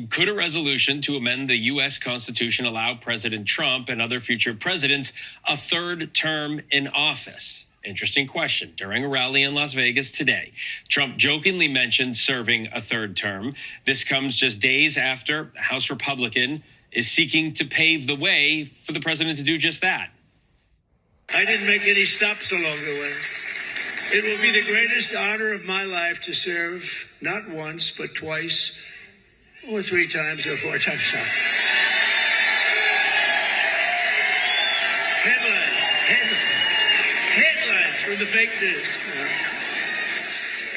Could a resolution to amend the U.S. Constitution allow President Trump and other future presidents a third term in office? Interesting question. During a rally in Las Vegas today, Trump jokingly mentioned serving a third term. This comes just days after a House Republican is seeking to pave the way for the president to do just that. I didn't make any stops along the way. It will be the greatest honor of my life to serve not once, but twice, or 3 times, or 4 times. Headlines from the fake news.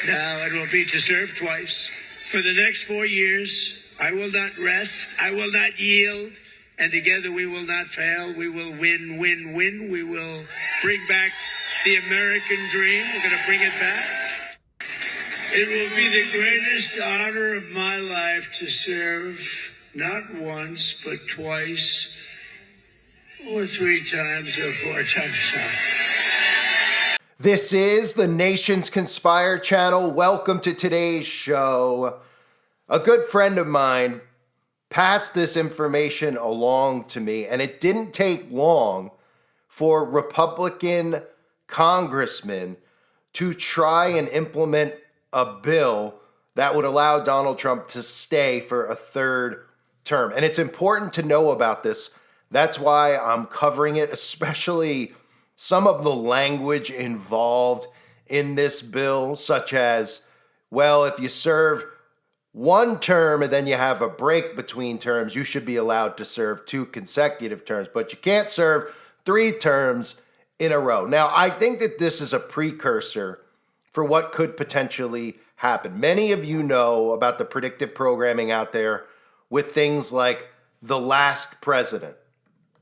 Now it will be to serve twice. For the next 4 years, I will not rest. I will not yield. And together we will not fail. We will win, win, win. We will bring back the American dream. We're going to bring it back. It will be the greatest honor of my life to serve not once, but twice, or 3 times, or 4 times. This is the Nations Conspire channel. Welcome to today's show. A good friend of mine passed this information along to me, and it didn't take long for Republican congressmen to try and implement a bill that would allow Donald Trump to stay for a third term. And it's important to know about this. That's why I'm covering it, especially some of the language involved in this bill, such as, well, if you serve 1 term and then you have a break between terms, you should be allowed to serve 2 consecutive terms, but you can't serve 3 terms in a row. Now, I think that this is a precursor for what could potentially happen. Many of you know about the predictive programming out there with things like The Last President,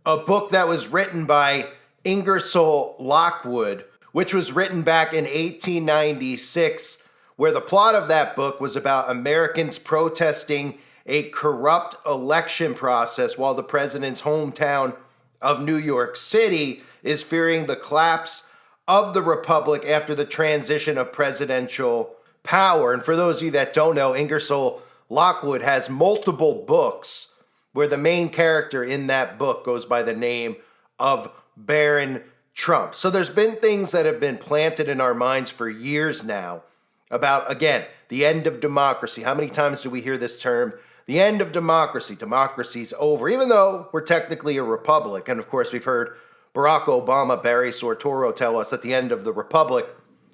a book that was written by Ingersoll Lockwood, which was written back in 1896, where the plot of that book was about Americans protesting a corrupt election process while the president's hometown of New York City is fearing the collapse of the republic after the transition of presidential power. And for those of you that don't know, Ingersoll Lockwood has multiple books where the main character in that book goes by the name of Baron Trump. So there's been things that have been planted in our minds for years now about, again, the end of democracy. How many times do we hear this term? The end of democracy. Democracy's over, even though we're technically a republic. And of course, we've heard Barack Obama, Barry Soetoro tell us that the end of the republic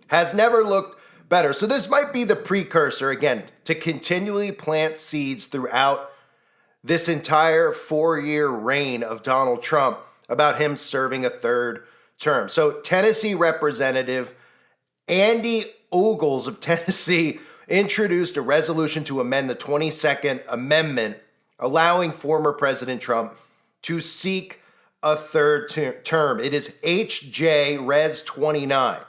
has never looked better. So this might be the precursor, again, to continually plant seeds throughout this entire 4-year reign of Donald Trump about him serving a third term. So Tennessee Representative Andy Ogles of Tennessee introduced a resolution to amend the 22nd Amendment, allowing former President Trump to seek a third term. It is HJ Res 29,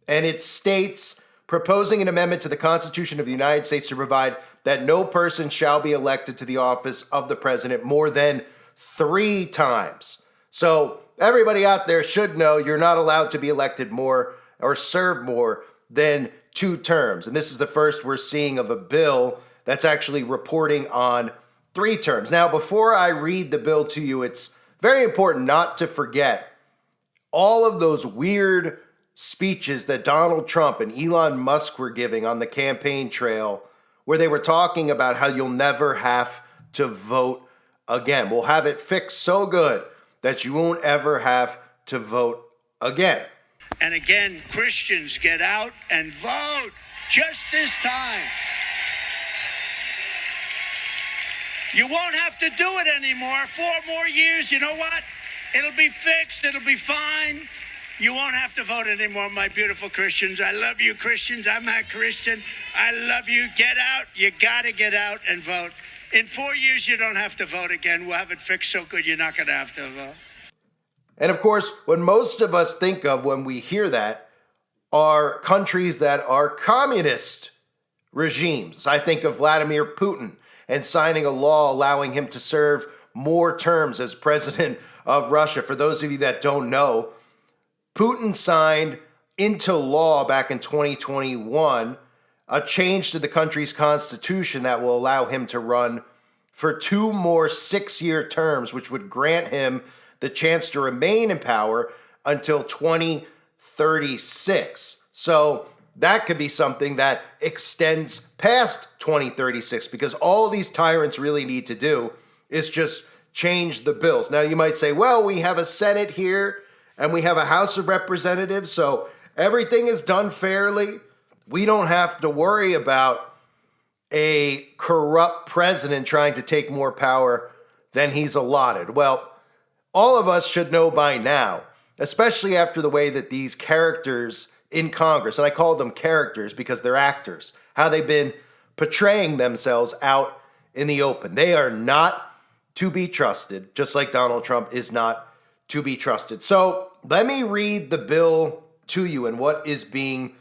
and it states, proposing an amendment to the Constitution of the United States to provide that no person shall be elected to the office of the president more than 3 times. So everybody out there should know you're not allowed to be elected more or serve more than 2 terms. And this is the first we're seeing of a bill that's actually reporting on 3 terms. Now, before I read the bill to you, it's very important not to forget all of those weird speeches that Donald Trump and Elon Musk were giving on the campaign trail, where they were talking about how you'll never have to vote again. We'll have it fixed so good that you won't ever have to vote again. And again, Christians, get out and vote just this time. You won't have to do it anymore. 4 more years, you know what? It'll be fixed. It'll be fine. You won't have to vote anymore, my beautiful Christians. I love you, Christians. I'm a Christian. I love you. Get out. You got to get out and vote. In 4 years, you don't have to vote again. We'll have it fixed so good you're not going to have to vote. And of course, what most of us think of when we hear that are countries that are communist regimes. I think of Vladimir Putin and signing a law allowing him to serve more terms as president of Russia. For those of you that don't know, Putin signed into law back in 2021 a change to the country's constitution that will allow him to run for 2 more 6-year terms, which would grant him the chance to remain in power until 2036. So that could be something that extends past 2036, because all these tyrants really need to do is just change the bills. Now you might say, well, we have a Senate here and we have a House of Representatives, so everything is done fairly. We don't have to worry about a corrupt president trying to take more power than he's allotted. Well, all of us should know by now, especially after the way that these characters in Congress, and I call them characters because they're actors, how they've been portraying themselves out in the open. They are not to be trusted, just like Donald Trump is not to be trusted. So let me read the bill to you and what is being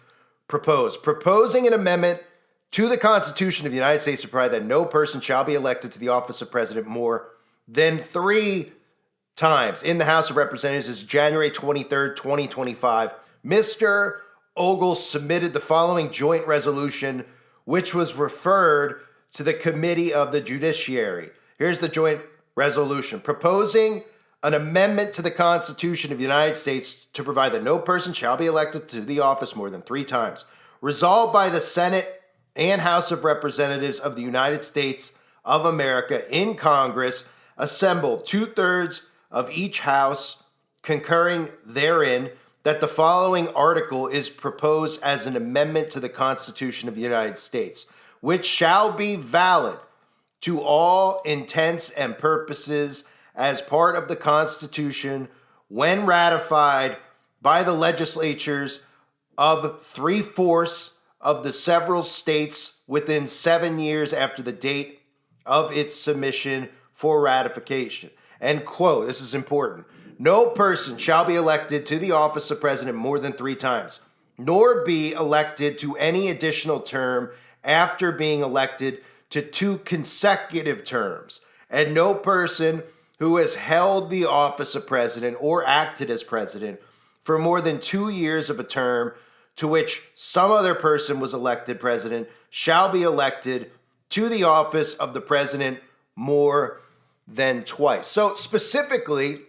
proposed. Proposing an amendment to the Constitution of the United States to provide that no person shall be elected to the office of president more than 3 times. In the House of Representatives is January 23rd, 2025. Mr. Ogle submitted the following joint resolution, which was referred to the Committee of the Judiciary. Here's the joint resolution. Proposing an amendment to the Constitution of the United States to provide that no person shall be elected to the office more than 3 times. Resolved by the Senate and House of Representatives of the United States of America in Congress, assembled 2/3 of each house, concurring therein, that the following article is proposed as an amendment to the Constitution of the United States, which shall be valid to all intents and purposes as part of the Constitution when ratified by the legislatures of 3/4 of the several states within 7 years after the date of its submission for ratification. And quote, this is important, no person shall be elected to the office of president more than 3 times, nor be elected to any additional term after being elected to 2 consecutive terms, and no person who has held the office of president or acted as president for more than 2 years of a term to which some other person was elected president shall be elected to the office of the president more than twice. So specifically,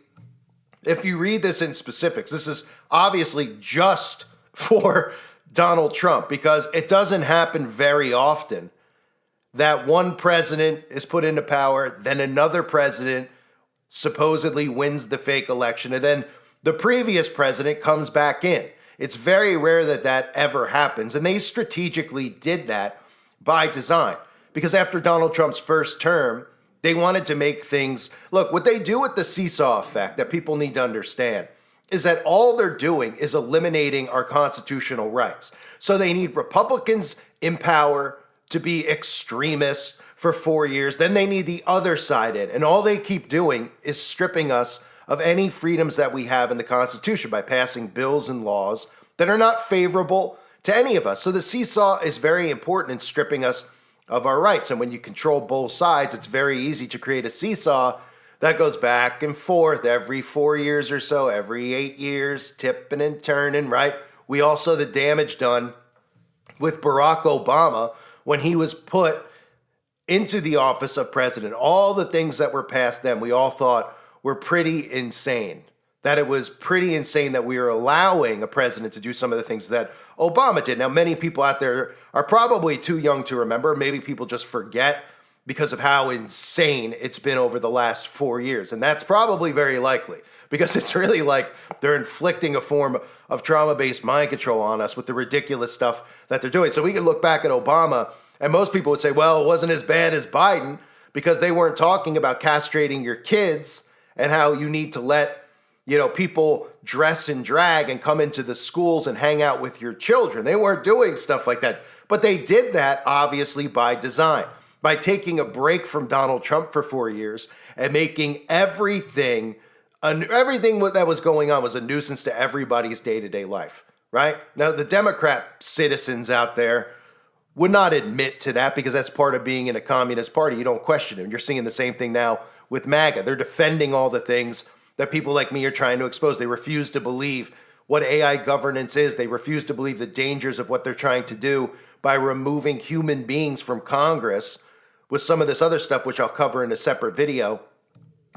if you read this in specifics, this is obviously just for Donald Trump, because it doesn't happen very often that one president is put into power, then another president supposedly wins the fake election, and then the previous president comes back in. It's very rare that that ever happens, and they strategically did that by design, because after Donald Trump's first term, they wanted to make things, look, what they do with the seesaw effect that people need to understand is that all they're doing is eliminating our constitutional rights. So they need Republicans in power to be extremists for 4 years, then they need the other side in, and all they keep doing is stripping us of any freedoms that we have in the Constitution by passing bills and laws that are not favorable to any of us. So the seesaw is very important in stripping us of our rights. And when you control both sides, it's very easy to create a seesaw that goes back and forth every 4 years or so, every 8 years, tipping and turning, right? We all saw the damage done with Barack Obama when he was put into the office of president. All the things that were passed then, we all thought were pretty insane. That it was pretty insane that we were allowing a president to do some of the things that Obama did. Now, many people out there are probably too young to remember. Maybe people just forget because of how insane it's been over the last 4 years. And that's probably very likely, because it's really like they're inflicting a form of trauma-based mind control on us with the ridiculous stuff that they're doing. So we can look back at Obama, and most people would say, well, it wasn't as bad as Biden, because they weren't talking about castrating your kids and how you need to let, people dress in drag and come into the schools and hang out with your children. They weren't doing stuff like that. But they did that, obviously, by design, by taking a break from Donald Trump for 4 years and making everything that was going on was a nuisance to everybody's day-to-day life, right? Now, the Democrat citizens out there would not admit to that, because that's part of being in a communist party. You don't question it. You're seeing the same thing now with MAGA. They're defending all the things that people like me are trying to expose. They refuse to believe what AI governance is. They refuse to believe the dangers of what they're trying to do by removing human beings from Congress with some of this other stuff, which I'll cover in a separate video,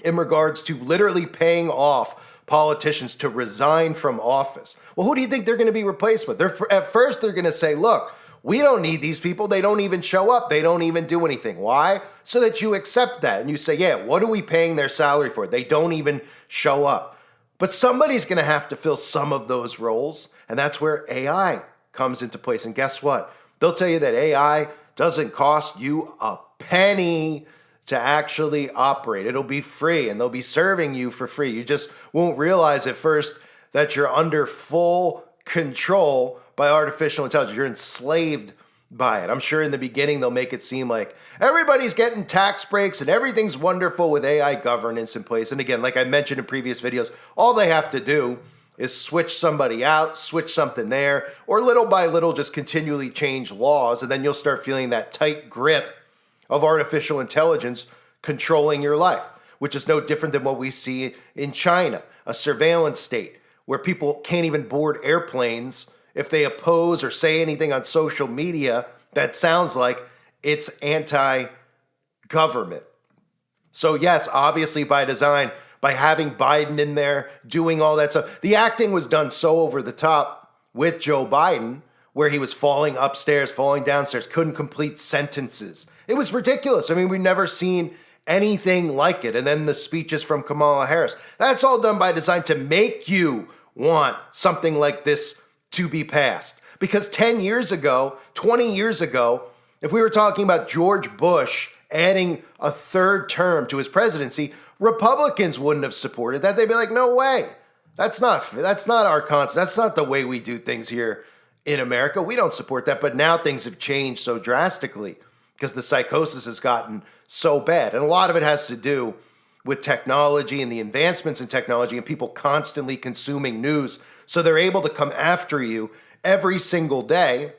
in regards to literally paying off politicians to resign from office. Well, who do you think they're going to be replaced with? At first, they're going to say, look, we don't need these people. They don't even show up. They don't even do anything. Why? So that you accept that. And you say, yeah, what are we paying their salary for? They don't even show up. But somebody's going to have to fill some of those roles. And that's where AI comes into place. And guess what? They'll tell you that AI doesn't cost you a penny to actually operate. It'll be free, and they'll be serving you for free. You just won't realize at first that you're under full control by artificial intelligence. You're enslaved by it. I'm sure in the beginning they'll make it seem like everybody's getting tax breaks and everything's wonderful with AI governance in place. And again, like I mentioned in previous videos, all they have to do is switch somebody out, switch something there, or little by little just continually change laws, and then you'll start feeling that tight grip of artificial intelligence controlling your life, which is no different than what we see in China, a surveillance state where people can't even board airplanes if they oppose or say anything on social media that sounds like it's anti-government. So yes, obviously by design, by having Biden in there, doing all that stuff, the acting was done so over the top with Joe Biden, where he was falling upstairs, falling downstairs, couldn't complete sentences. It was ridiculous. I mean, we've never seen anything like it. And then the speeches from Kamala Harris. That's all done by design to make you want something like this to be passed. Because 10 years ago, 20 years ago, if we were talking about George Bush adding a third term to his presidency, Republicans wouldn't have supported that. They'd be like, no way. That's not our concept. That's not the way we do things here in America. We don't support that. But now things have changed so drastically because the psychosis has gotten so bad. And a lot of it has to do with technology and the advancements in technology and people constantly consuming news. So they're able to come after you every single day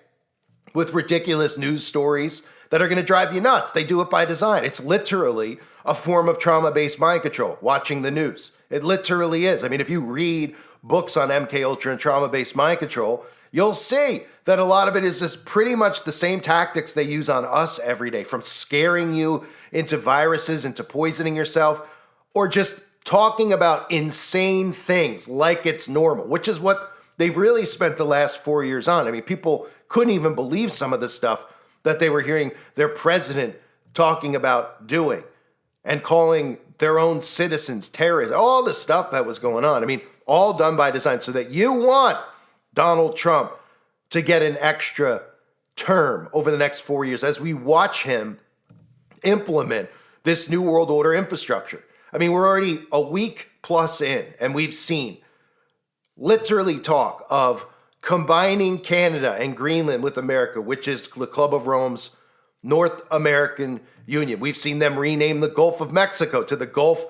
with ridiculous news stories that are going to drive you nuts. They do it by design. It's literally a form of trauma-based mind control, watching the news. It literally is. I mean, if you read books on MK Ultra and trauma-based mind control, you'll see that a lot of it is just pretty much the same tactics they use on us every day, from scaring you into viruses, into poisoning yourself, or just talking about insane things like it's normal, which is what they've really spent the last 4 years on. I mean, people couldn't even believe some of the stuff that they were hearing their president talking about doing and calling their own citizens terrorists, all the stuff that was going on. I mean, all done by design so that you want Donald Trump to get an extra term over the next 4 years as we watch him implement this new world order infrastructure. I mean, we're already a week plus in, and we've seen literally talk of combining Canada and Greenland with America, which is the Club of Rome's North American Union. We've seen them rename the Gulf of Mexico to the Gulf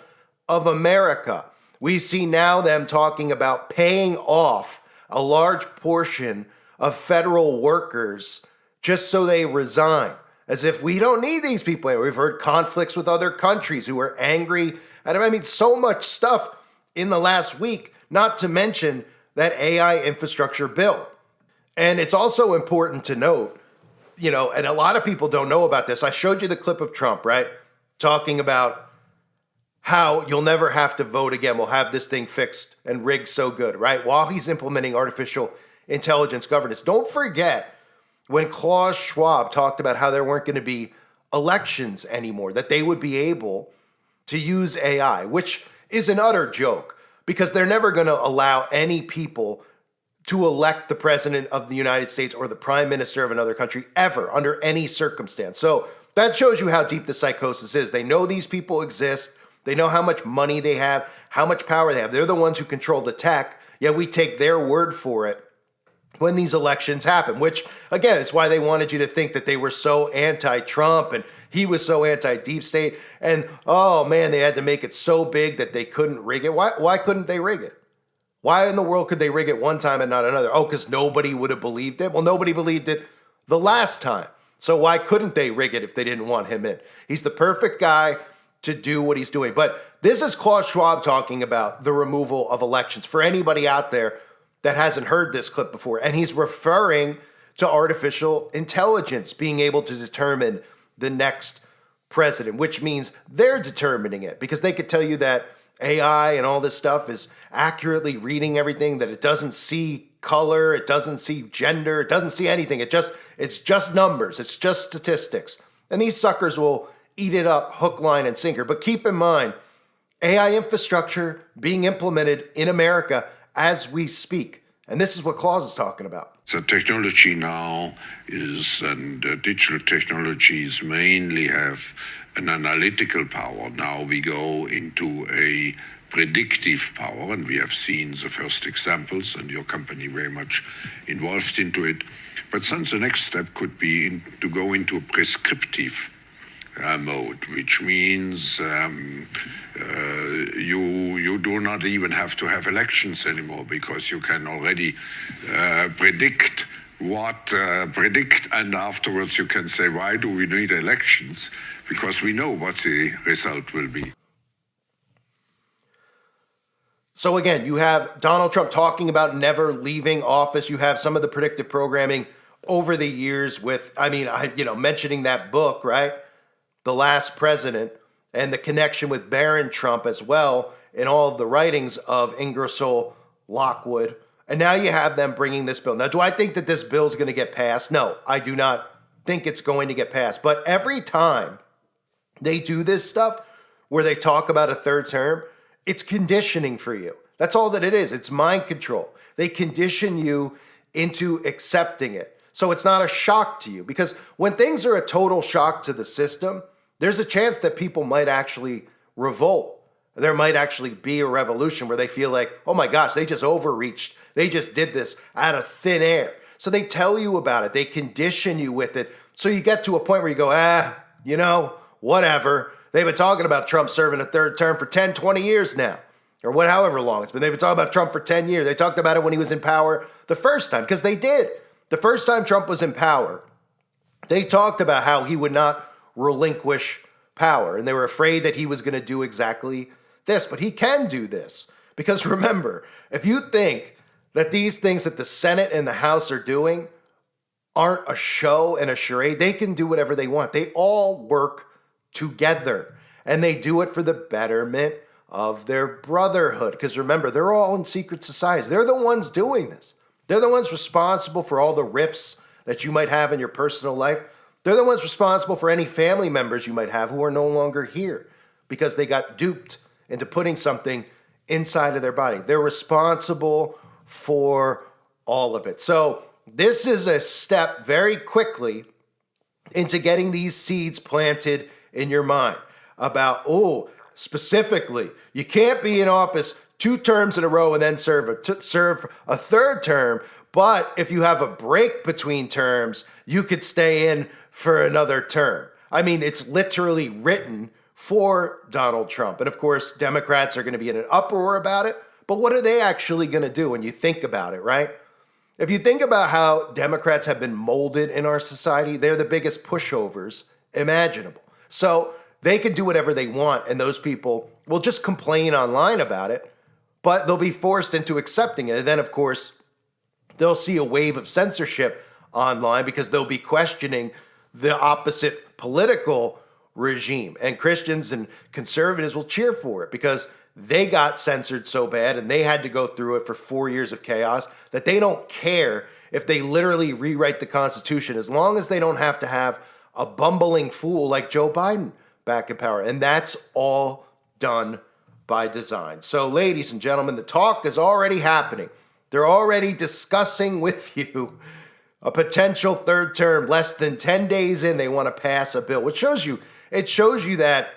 of America. We see now them talking about paying off a large portion of federal workers just so they resign, as if we don't need these people. We've heard conflicts with other countries who are angry at them. I mean, so much stuff in the last week, not to mention that AI infrastructure bill. And it's also important to note, and a lot of people don't know about this. I showed you the clip of Trump, right? Talking about how you'll never have to vote again. We'll have this thing fixed and rigged so good, right? While he's implementing artificial intelligence governance. Don't forget when Klaus Schwab talked about how there weren't going to be elections anymore, that they would be able to use AI, which is an utter joke because they're never going to allow any people to elect the president of the United States or the prime minister of another country ever under any circumstance. So that shows you how deep the psychosis is. They know these people exist. They know how much money they have, how much power they have. They're the ones who control the tech, yet we take their word for it when these elections happen, which, again, it's why they wanted you to think that they were so anti-Trump and he was so anti-deep state. And, oh, man, they had to make it so big that they couldn't rig it. Why couldn't they rig it? Why in the world could they rig it one time and not another? Oh, because nobody would have believed it? Well, nobody believed it the last time. So why couldn't they rig it if they didn't want him in? He's the perfect guy to do what he's doing. But this is Klaus Schwab talking about the removal of elections. For anybody out there that hasn't heard this clip before, and he's referring to artificial intelligence being able to determine the next president, which means they're determining it because they could tell you that AI and all this stuff is accurately reading everything, that it doesn't see color, it doesn't see gender, it doesn't see anything. It's just numbers, it's just statistics. And these suckers will eat it up hook, line, and sinker. But keep in mind, AI infrastructure being implemented in America as we speak. And this is what Claus is talking about. The technology now is, and digital technologies mainly have an analytical power. Now we go into a predictive power, and we have seen the first examples, and your company very much involved into it. But then the next step could be to go into a prescriptive mode, which means you do not even have to have elections anymore because you can already predict, and afterwards you can say, why do we need elections? Because we know what the result will be. So again, you have Donald Trump talking about never leaving office. You have some of the predictive programming over the years with, mentioning that book, right? The Last President, and the connection with Barron Trump as well in all of the writings of Ingersoll Lockwood. And now you have them bringing this bill. Now, do I think that this bill is going to get passed? No, I do not think it's going to get passed. But every time they do this stuff where they talk about a third term, it's conditioning for you. That's all that it is. It's mind control. They condition you into accepting it. So it's not a shock to you, because when things are a total shock to the system, there's a chance that people might actually revolt. There might actually be a revolution where they feel like, oh my gosh, they just overreached. They just did this out of thin air. So they tell you about it. They condition you with it. So you get to a point where you go, whatever. They've been talking about Trump serving a third term for 10, 20 years now, or however long it's been. They've been talking about Trump for 10 years. They talked about it when he was in power the first time, because they did. The first time Trump was in power, they talked about how he would not relinquish power, and they were afraid that he was going to do exactly this. But he can do this, because remember, if you think that these things that the Senate and the House are doing aren't a show and a charade, they can do whatever they want. They all work together, and they do it for the betterment of their brotherhood. Because remember, they're all in secret societies. They're the ones doing this. They're the ones responsible for all the rifts that you might have in your personal life. They're the ones responsible for any family members you might have who are no longer here because they got duped into putting something inside of their body. They're responsible for all of it. So this is a step very quickly into getting these seeds planted in your mind about, specifically, you can't be in office 2 terms in a row and then serve a third term. But if you have a break between terms, you could stay in for another term. I mean, it's literally written for Donald Trump. And of course, Democrats are going to be in an uproar about it. But what are they actually going to do when you think about it, right? If you think about how Democrats have been molded in our society, they're the biggest pushovers imaginable. So they can do whatever they want, and those people will just complain online about it, but they'll be forced into accepting it. And then, of course, they'll see a wave of censorship online because they'll be questioning the opposite political regime. And Christians and conservatives will cheer for it because they got censored so bad and they had to go through it for 4 years of chaos that they don't care if they literally rewrite the Constitution as long as they don't have to have a bumbling fool like Joe Biden back in power. And that's all done by design. So, ladies and gentlemen, the talk is already happening. They're already discussing with you a potential third term. Less than 10 days in, they want to pass a bill, which shows you that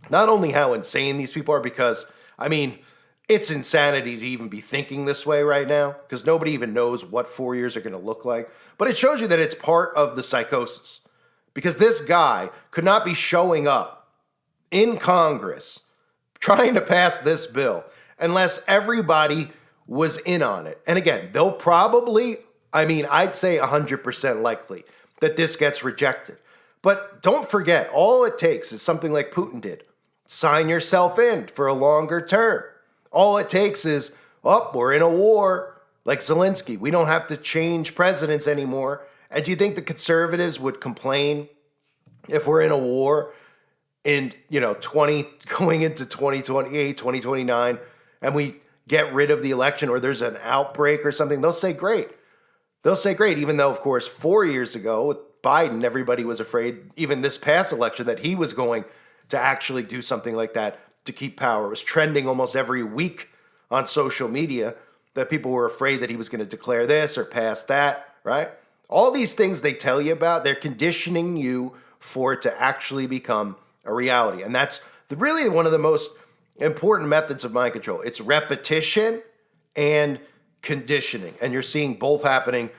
not only how insane these people are, because, it's insanity to even be thinking this way right now, because nobody even knows what 4 years are going to look like. But it shows you that it's part of the psychosis, because this guy could not be showing up in Congress trying to pass this bill unless everybody was in on it. And again, they'll probably, I'd say 100% likely that this gets rejected. But don't forget, all it takes is something like Putin did. Sign yourself in for a longer term. All it takes is, we're in a war, like Zelensky. We don't have to change presidents anymore. And do you think the conservatives would complain if we're in a war in, 20 going into 2028, 2029, and we get rid of the election or there's an outbreak or something? They'll say great. They'll say great, even though, of course, 4 years ago with Biden, everybody was afraid, even this past election, that he was going to actually do something like that to keep power. It was trending almost every week on social media that people were afraid that he was going to declare this or pass that, right? All these things they tell you about, they're conditioning you for it to actually become a reality. And that's really one of the most important methods of mind control. It's repetition and conditioning. And you're seeing both happening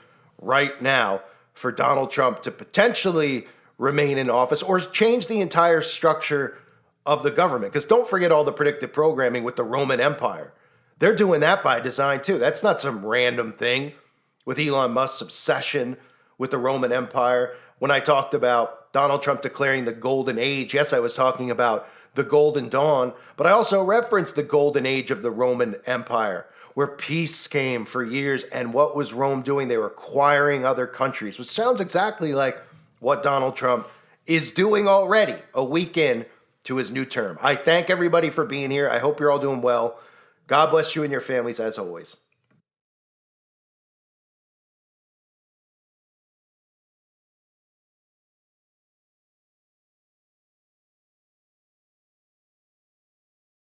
right now for Donald Trump to potentially remain in office or change the entire structure of the government. Because don't forget all the predictive programming with the Roman Empire. They're doing that by design too. That's not some random thing with Elon Musk's obsession with the Roman Empire. When I talked about Donald Trump declaring the golden age, yes, I was talking about the golden dawn, but I also referenced the golden age of the Roman Empire, where peace came for years. And what was Rome doing? They were acquiring other countries, which sounds exactly like what Donald Trump is doing already a week in to his new term. I thank everybody for being here. I hope you're all doing well. God bless you and your families as always.